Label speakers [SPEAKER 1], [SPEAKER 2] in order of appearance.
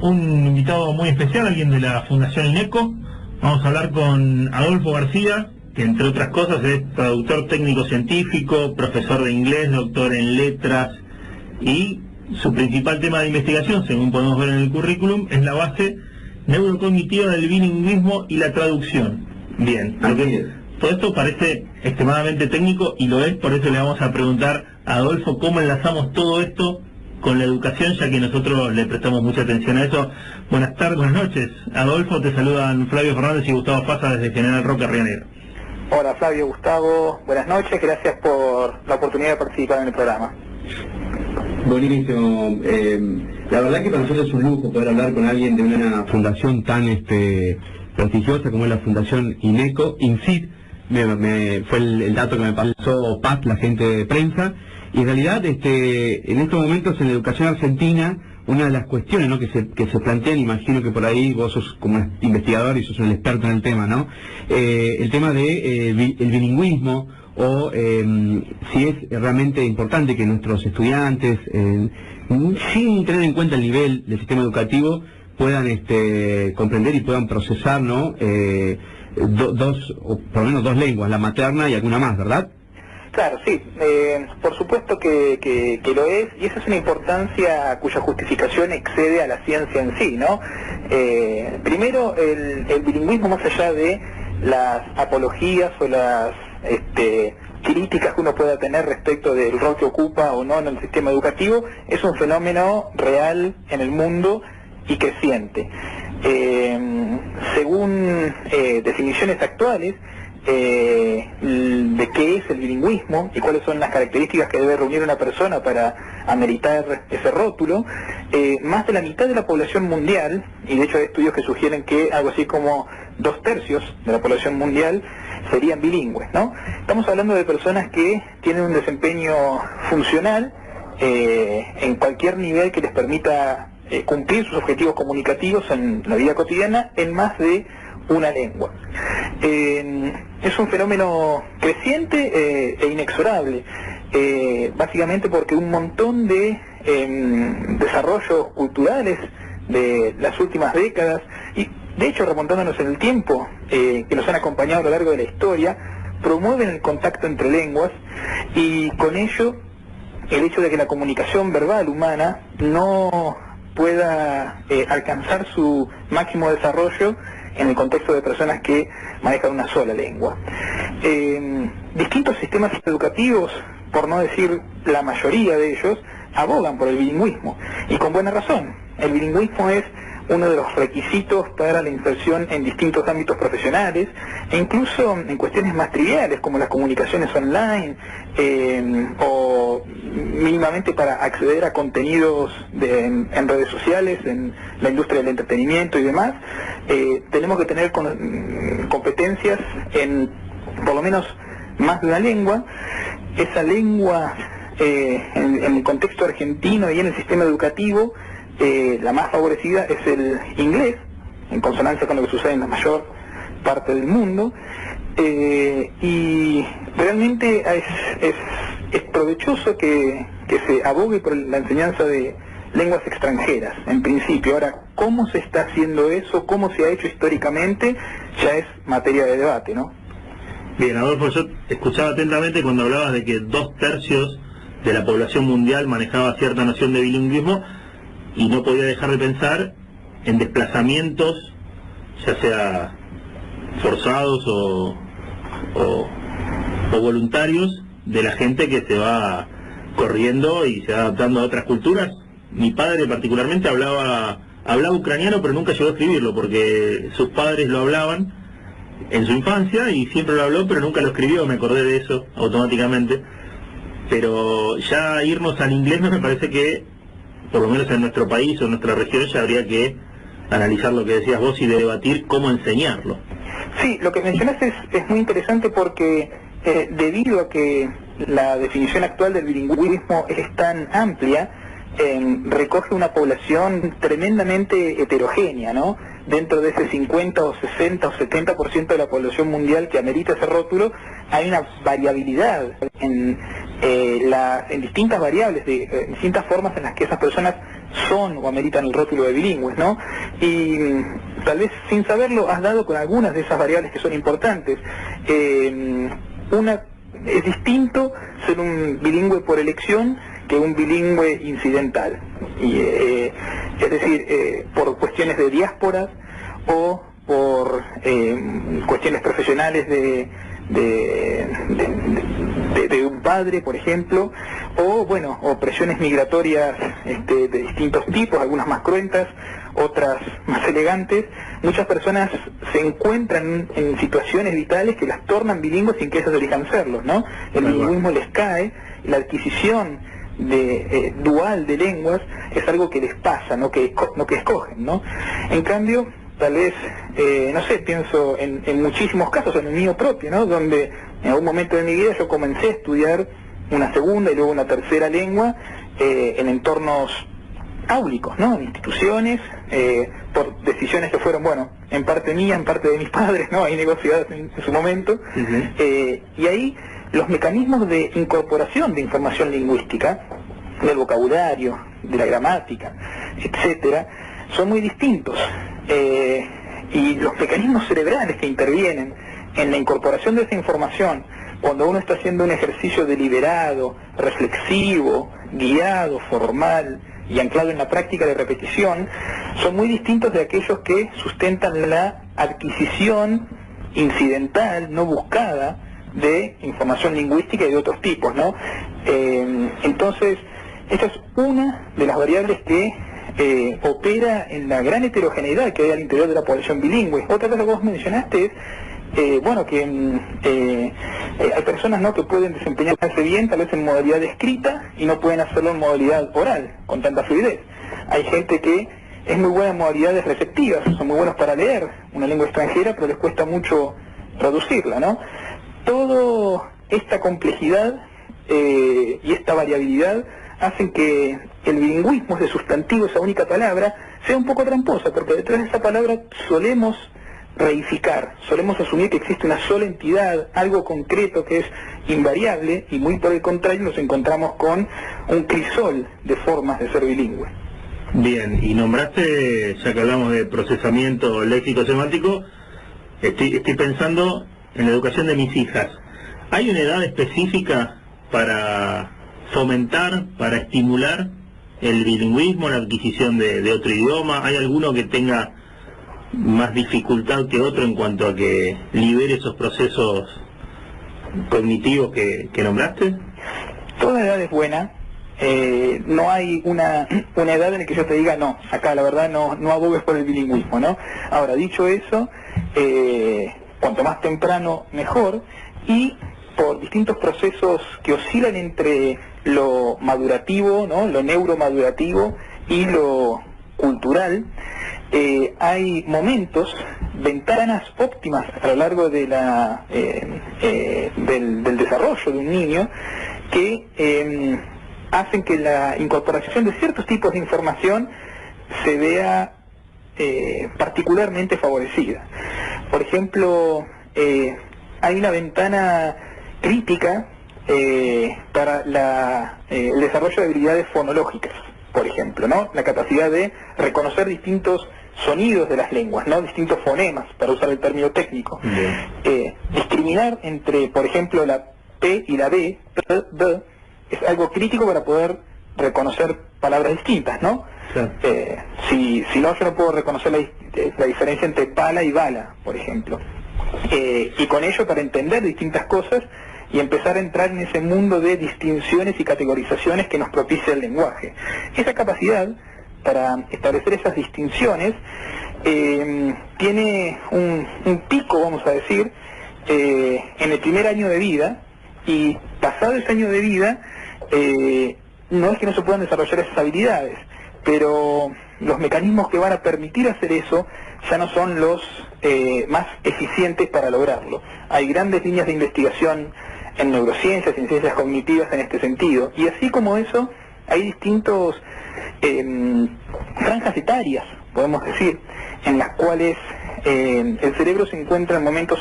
[SPEAKER 1] un invitado muy especial, alguien de la Fundación INECO. Vamos a hablar con Adolfo García, que entre otras cosas es traductor técnico científico, profesor de inglés, doctor en letras, y su principal tema de investigación, según podemos ver en el currículum, es la base neurocognitiva del bilingüismo y la traducción. Bien, todo esto parece extremadamente técnico y lo es, por eso le vamos a preguntar a Adolfo cómo enlazamos todo esto con la educación, ya que nosotros le prestamos mucha atención a eso. Buenas tardes, buenas noches. Adolfo, te saludan Flavio Fernández y Gustavo Faza desde General Roca, Río Negro.
[SPEAKER 2] Hola Flavio, Gustavo, buenas noches, gracias por la oportunidad de participar en el programa.
[SPEAKER 3] Buenísimo. La verdad que para nosotros es un lujo poder hablar con alguien de una fundación tan prestigiosa como es la Fundación INECO. INCID fue el dato que me pasó Pat, la gente de prensa, y en realidad en estos momentos en la educación argentina una de las cuestiones, ¿no?, que se plantean, imagino que por ahí vos sos como investigador y sos un experto en el tema, ¿no? El tema de el bilingüismo, o si es realmente importante que nuestros estudiantes, sin tener en cuenta el nivel del sistema educativo, puedan comprender y puedan procesar, ¿no?, o por lo menos dos lenguas, la materna y alguna más, ¿verdad?
[SPEAKER 2] Claro, sí, por supuesto que lo es, y esa es una importancia cuya justificación excede a la ciencia en sí, ¿no? Primero, el bilingüismo, más allá de las apologías o las críticas que uno pueda tener respecto del rol que ocupa o no en el sistema educativo, es un fenómeno real en el mundo y creciente. Según definiciones actuales de qué es el bilingüismo y cuáles son las características que debe reunir una persona para ameritar ese rótulo, más de la mitad de la población mundial, y de hecho hay estudios que sugieren que algo así como 2/3 de la población mundial serían bilingües, ¿no? Estamos hablando de personas que tienen un desempeño funcional en cualquier nivel que les permita cumplir sus objetivos comunicativos en la vida cotidiana en más de una lengua. Es un fenómeno creciente e inexorable, básicamente porque un montón de desarrollos culturales de las últimas décadas, y de hecho remontándonos en el tiempo, que nos han acompañado a lo largo de la historia, promueven el contacto entre lenguas, y con ello el hecho de que la comunicación verbal humana no pueda alcanzar su máximo desarrollo en el contexto de personas que manejan una sola lengua. Distintos sistemas educativos, por no decir la mayoría de ellos, abogan por el bilingüismo, y con buena razón. El bilingüismo es uno de los requisitos para la inserción en distintos ámbitos profesionales, e incluso en cuestiones más triviales como las comunicaciones online, o mínimamente para acceder a contenidos en redes sociales, en la industria del entretenimiento y demás. Tenemos que tener competencias en por lo menos más de una lengua. Esa lengua, en el contexto argentino y en el sistema educativo, la más favorecida es el inglés, en consonancia con lo que sucede en la mayor parte del mundo, y realmente es provechoso que se abogue por la enseñanza de lenguas extranjeras, en principio. Ahora, ¿cómo se está haciendo eso? ¿Cómo se ha hecho históricamente? Ya es materia de debate, ¿no?
[SPEAKER 1] Bien, Adolfo, yo escuchaba atentamente cuando hablabas de que 2/3 de la población mundial manejaba cierta noción de bilingüismo, y no podía dejar de pensar en desplazamientos, ya sea forzados o voluntarios, de la gente que se va corriendo y se va adaptando a otras culturas. Mi padre particularmente hablaba ucraniano, pero nunca llegó a escribirlo, porque sus padres lo hablaban en su infancia y siempre lo habló, pero nunca lo escribió. Me acordé de eso automáticamente. Pero ya irnos al inglés me parece que, por lo menos en nuestro país o en nuestra región, ya habría que analizar lo que decías vos y debatir cómo enseñarlo.
[SPEAKER 2] Sí, lo que mencionas es muy interesante porque debido a que la definición actual del bilingüismo es tan amplia, recoge una población tremendamente heterogénea, ¿no? Dentro de ese 50 o 60 o 70% de la población mundial que amerita ese rótulo, hay una variabilidad en distintas variables, distintas formas en las que esas personas son o ameritan el rótulo de bilingües, ¿no? Y tal vez sin saberlo has dado con algunas de esas variables que son importantes. Es distinto ser un bilingüe por elección que un bilingüe incidental, es decir, por cuestiones de diásporas o por cuestiones profesionales de un padre, por ejemplo, o presiones migratorias de distintos tipos, algunas más cruentas, otras más elegantes. Muchas personas se encuentran en situaciones vitales que las tornan bilingües sin que ellos elijan serlos, ¿no? El bilingüismo les cae, la adquisición dual de lenguas es algo que les pasa, no que escogen, ¿no? En cambio, tal vez, no sé, pienso en muchísimos casos, en el mío propio, ¿no? Donde en algún momento de mi vida yo comencé a estudiar una segunda y luego una tercera lengua en entornos áulicos, ¿no? En instituciones, por decisiones que fueron, bueno, en parte mía, en parte de mis padres, ¿no? Ahí negociadas en su momento. Y ahí los mecanismos de incorporación de información lingüística, del vocabulario, de la gramática, etcétera, son muy distintos. Y los mecanismos cerebrales que intervienen en la incorporación de esa información, cuando uno está haciendo un ejercicio deliberado, reflexivo, guiado, formal y anclado en la práctica de repetición, son muy distintos de aquellos que sustentan la adquisición incidental, no buscada, de información lingüística y de otros tipos, ¿no? Entonces, esta es una de las variables que opera en la gran heterogeneidad que hay al interior de la población bilingüe. Otra cosa que vos mencionaste es hay personas, ¿no?, que pueden desempeñarse bien tal vez en modalidad escrita y no pueden hacerlo en modalidad oral con tanta fluidez. Hay gente que es muy buena en modalidades receptivas, son muy buenos para leer una lengua extranjera, pero les cuesta mucho traducirla, ¿no? Toda esta complejidad y esta variabilidad hacen que el bilingüismo, ese sustantivo, esa única palabra, sea un poco tramposa, porque detrás de esa palabra solemos reificar, solemos asumir que existe una sola entidad, algo concreto que es invariable, y muy por el contrario nos encontramos con un crisol de formas de ser bilingüe.
[SPEAKER 1] Bien, y nombraste, ya que hablamos de procesamiento léxico-semántico, estoy pensando en la educación de mis hijas. ¿Hay una edad específica para fomentar, para estimular el bilingüismo, la adquisición de otro idioma? ¿Hay alguno que tenga más dificultad que otro en cuanto a que libere esos procesos cognitivos que nombraste?
[SPEAKER 2] Toda edad es buena. No hay una edad en la que yo te diga, no, acá la verdad no abogues por el bilingüismo, ¿no? Ahora, dicho eso, cuanto más temprano, mejor, y por distintos procesos que oscilan entre lo madurativo, ¿no?, lo neuromadurativo, y lo cultural, hay momentos, ventanas óptimas a lo largo de del desarrollo de un niño que hacen que la incorporación de ciertos tipos de información se vea particularmente favorecida. Por ejemplo, hay una ventana crítica para el desarrollo de habilidades fonológicas, por ejemplo, ¿no? La capacidad de reconocer distintos sonidos de las lenguas, ¿no?, distintos fonemas, para usar el término técnico. Discriminar entre, por ejemplo, la P y la B, B, es algo crítico para poder reconocer palabras distintas, ¿no? Claro. Si no, yo no puedo reconocer la diferencia entre pala y bala, por ejemplo. Y con ello, para entender distintas cosas y empezar a entrar en ese mundo de distinciones y categorizaciones que nos propicia el lenguaje. Esa capacidad para establecer esas distinciones tiene un pico, vamos a decir, en el primer año de vida, y pasado ese año de vida, no es que no se puedan desarrollar esas habilidades, pero los mecanismos que van a permitir hacer eso ya no son los más eficientes para lograrlo. Hay grandes líneas de investigación en neurociencias, en ciencias cognitivas en este sentido, y así como eso, hay distintos franjas etarias, podemos decir, en las cuales el cerebro se encuentra en momentos